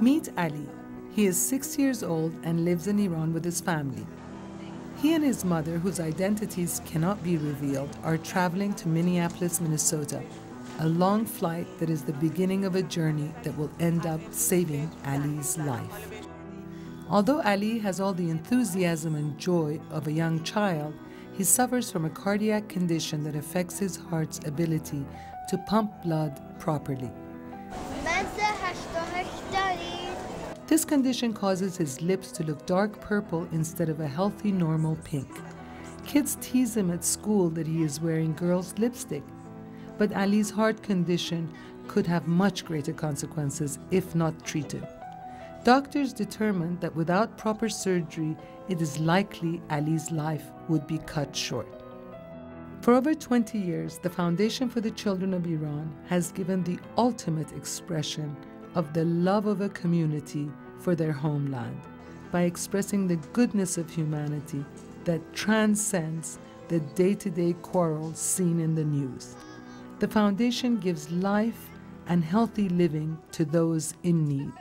Meet Ali. He is 6 years old and lives in Iran with his family. He and his mother, whose identities cannot be revealed, are traveling to Minneapolis, Minnesota, a long flight that is the beginning of a journey that will end up saving Ali's life. Although Ali has all the enthusiasm and joy of a young child, he suffers from a cardiac condition that affects his heart's ability to pump blood properly. This condition causes his lips to look dark purple instead of a healthy, normal pink. Kids tease him at school that he is wearing girls' lipstick, but Ali's heart condition could have much greater consequences if not treated. Doctors determined that without proper surgery, it is likely Ali's life would be cut short. For over 20 years, the Foundation for the Children of Iran has given the ultimate expression of the love of a community for their homeland by expressing the goodness of humanity that transcends the day-to-day quarrels seen in the news. The Foundation gives life and healthy living to those in need.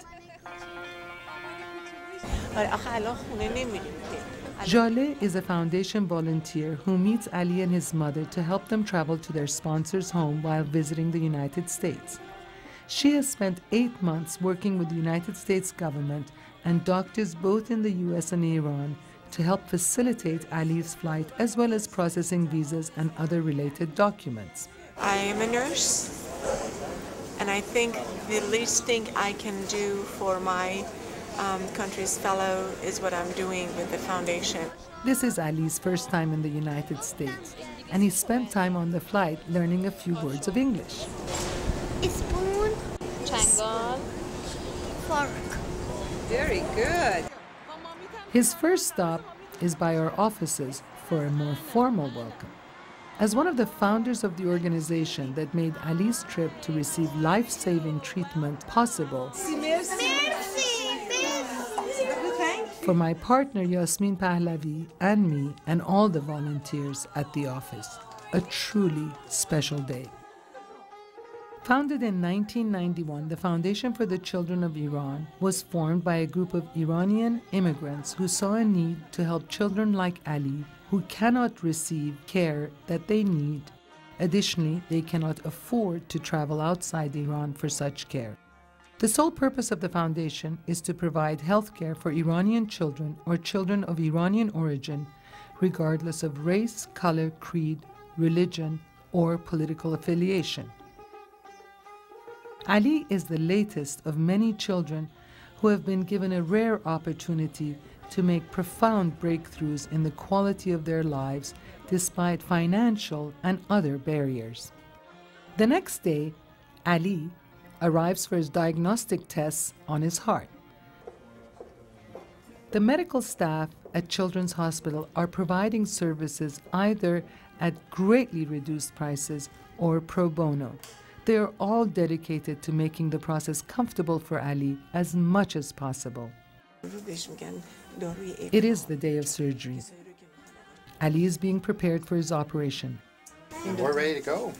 Jale is a Foundation volunteer who meets Ali and his mother to help them travel to their sponsor's home while visiting the United States. She has spent 8 months working with the United States government and doctors both in the US and Iran to help facilitate Ali's flight as well as processing visas and other related documents. I am a nurse, and I think the least thing I can do for my country's fellow is what I'm doing with the foundation. This is Ali's first time in the United States, and he spent time on the flight learning a few words of English. Spoon, Changal, fork. Very good. His first stop is by our offices for a more formal welcome. As one of the founders of the organization that made Ali's trip to receive life-saving treatment possible, for my partner Yasmin Pahlavi and me and all the volunteers at the office, a truly special day. Founded in 1991, the Foundation for the Children of Iran was formed by a group of Iranian immigrants who saw a need to help children like Ali who cannot receive care that they need. Additionally, they cannot afford to travel outside Iran for such care. The sole purpose of the foundation is to provide health care for Iranian children or children of Iranian origin, regardless of race, color, creed, religion, or political affiliation. Ali is the latest of many children who have been given a rare opportunity to make profound breakthroughs in the quality of their lives despite financial and other barriers. The next day, Ali arrives for his diagnostic tests on his heart. The medical staff at Children's Hospital are providing services either at greatly reduced prices or pro bono. They are all dedicated to making the process comfortable for Ali as much as possible. It is the day of surgery. Ali is being prepared for his operation. We're ready to go.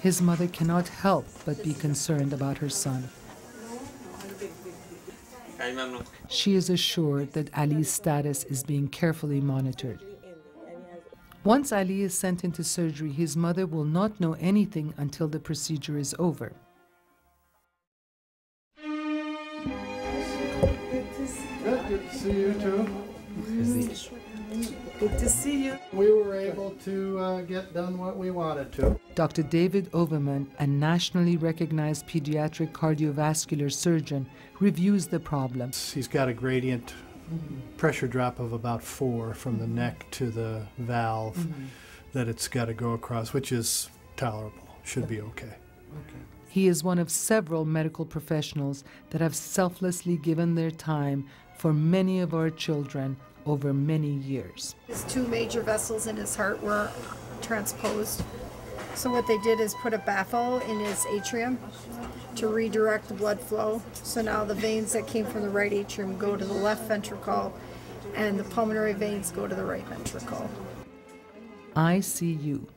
His mother cannot help but be concerned about her son. She is assured that Ali's status is being carefully monitored. Once Ali is sent into surgery, his mother will not know anything until the procedure is over. Good to see you too. Good to see you. We were able to get done what we wanted to. Dr. David Overman, a nationally recognized pediatric cardiovascular surgeon, reviews the problem. He's got a gradient pressure drop of about 4 from the neck to the valve that it's got to go across, which is tolerable, should be okay. He is one of several medical professionals that have selflessly given their time for many of our children over many years. His 2 major vessels in his heart were transposed. So what they did is put a baffle in his atrium to redirect the blood flow. So now the veins that came from the right atrium go to the left ventricle, and the pulmonary veins go to the right ventricle. ICU.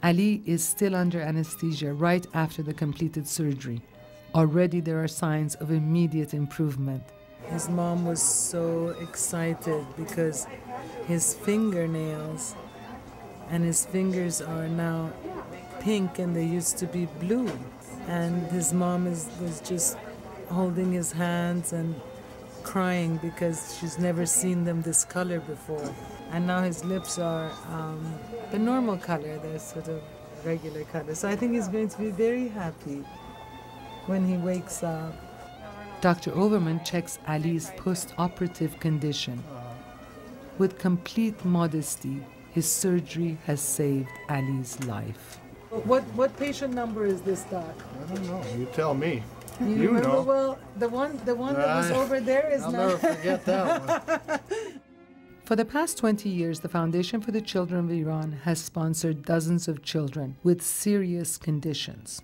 Ali is still under anesthesia right after the completed surgery. Already there are signs of immediate improvement. His mom was so excited because his fingernails and his fingers are now pink and they used to be blue. And his mom was just holding his hands and crying because she's never seen them this color before. And now his lips are the normal color, they're sort of regular color. So I think he's going to be very happy when he wakes up. Dr. Overman checks Ali's post-operative condition. With complete modesty, his surgery has saved Ali's life. What patient number is this, Doc? I don't know. You tell me. You remember, know. Well, the one that was over there is I'll now. never forget that one. For the past 20 years, the Foundation for the Children of Iran has sponsored dozens of children with serious conditions.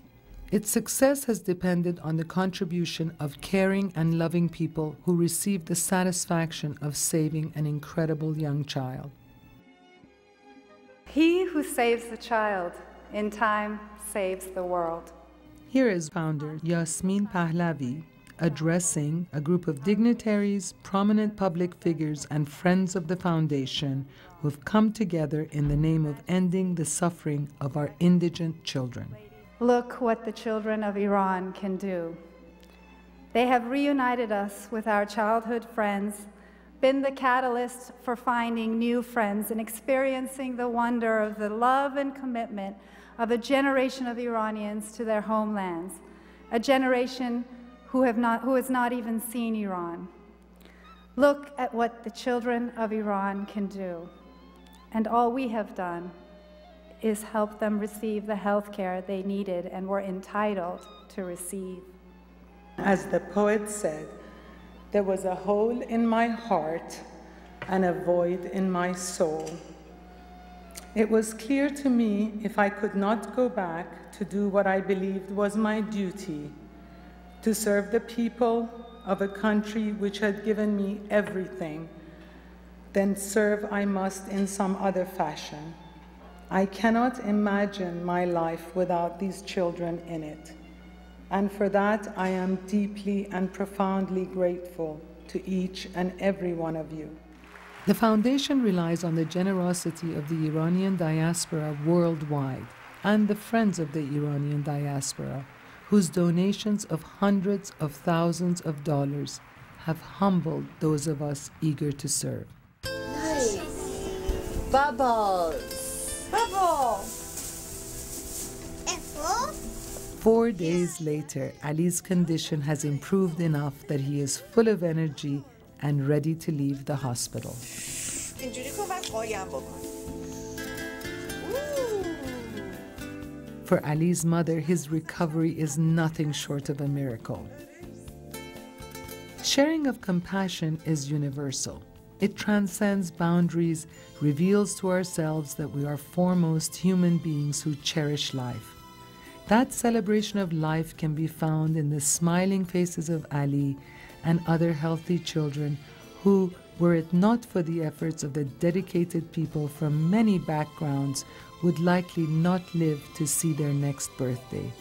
Its success has depended on the contribution of caring and loving people who receive the satisfaction of saving an incredible young child. He who saves the child in time saves the world. Here is founder Yasmin Pahlavi addressing a group of dignitaries, prominent public figures, and friends of the foundation who have come together in the name of ending the suffering of our indigent children. Look what the children of Iran can do. They have reunited us with our childhood friends, been the catalyst for finding new friends and experiencing the wonder of the love and commitment of a generation of Iranians to their homelands, a generation who has not even seen Iran. Look at what the children of Iran can do. And all we have done is help them receive the health care they needed and were entitled to receive. As the poet said, there was a hole in my heart and a void in my soul. It was clear to me if I could not go back to do what I believed was my duty, to serve the people of a country which had given me everything, then serve I must in some other fashion. I cannot imagine my life without these children in it. And for that, I am deeply and profoundly grateful to each and every one of you. The foundation relies on the generosity of the Iranian diaspora worldwide and the friends of the Iranian diaspora, whose donations of hundreds of thousands of dollars have humbled those of us eager to serve. Nice. Bubbles. Bubble. Apple. 4 days later, Ali's condition has improved enough that he is full of energy and ready to leave the hospital. For Ali's mother, his recovery is nothing short of a miracle. Sharing of compassion is universal. It transcends boundaries, reveals to ourselves that we are foremost human beings who cherish life. That celebration of life can be found in the smiling faces of Ali and other healthy children who, were it not for the efforts of the dedicated people from many backgrounds, would likely not live to see their next birthday.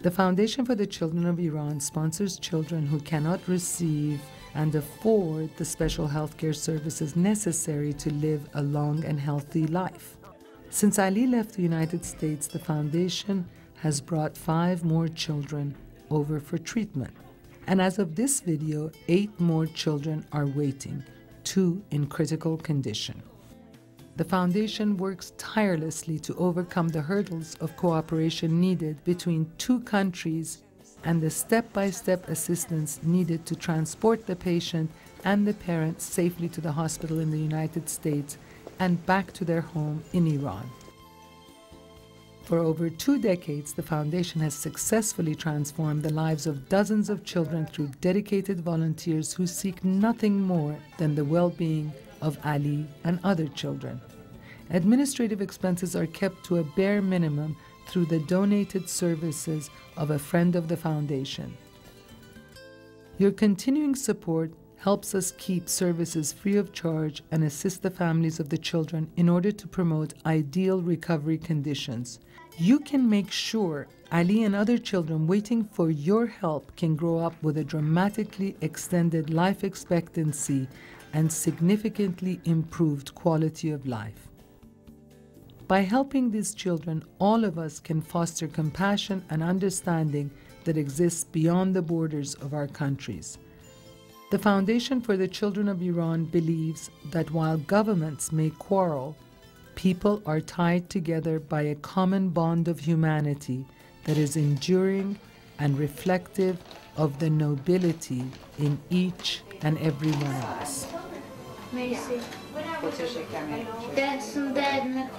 The Foundation for the Children of Iran sponsors children who cannot receive and afford the special healthcare services necessary to live a long and healthy life. Since Ali left the United States, the Foundation has brought 5 more children over for treatment. And as of this video, 8 more children are waiting, 2 in critical condition. The Foundation works tirelessly to overcome the hurdles of cooperation needed between 2 countries and the step-by-step assistance needed to transport the patient and the parent safely to the hospital in the United States and back to their home in Iran. For over 2 decades, the Foundation has successfully transformed the lives of dozens of children through dedicated volunteers who seek nothing more than the well-being of Ali and other children. Administrative expenses are kept to a bare minimum through the donated services of a friend of the Foundation. Your continuing support helps us keep services free of charge and assist the families of the children in order to promote ideal recovery conditions. You can make sure Ali and other children waiting for your help can grow up with a dramatically extended life expectancy and significantly improved quality of life. By helping these children, all of us can foster compassion and understanding that exists beyond the borders of our countries. The Foundation for the Children of Iran believes that while governments may quarrel, people are tied together by a common bond of humanity that is enduring and reflective of the nobility in each and every one of us. Merci. That's some dead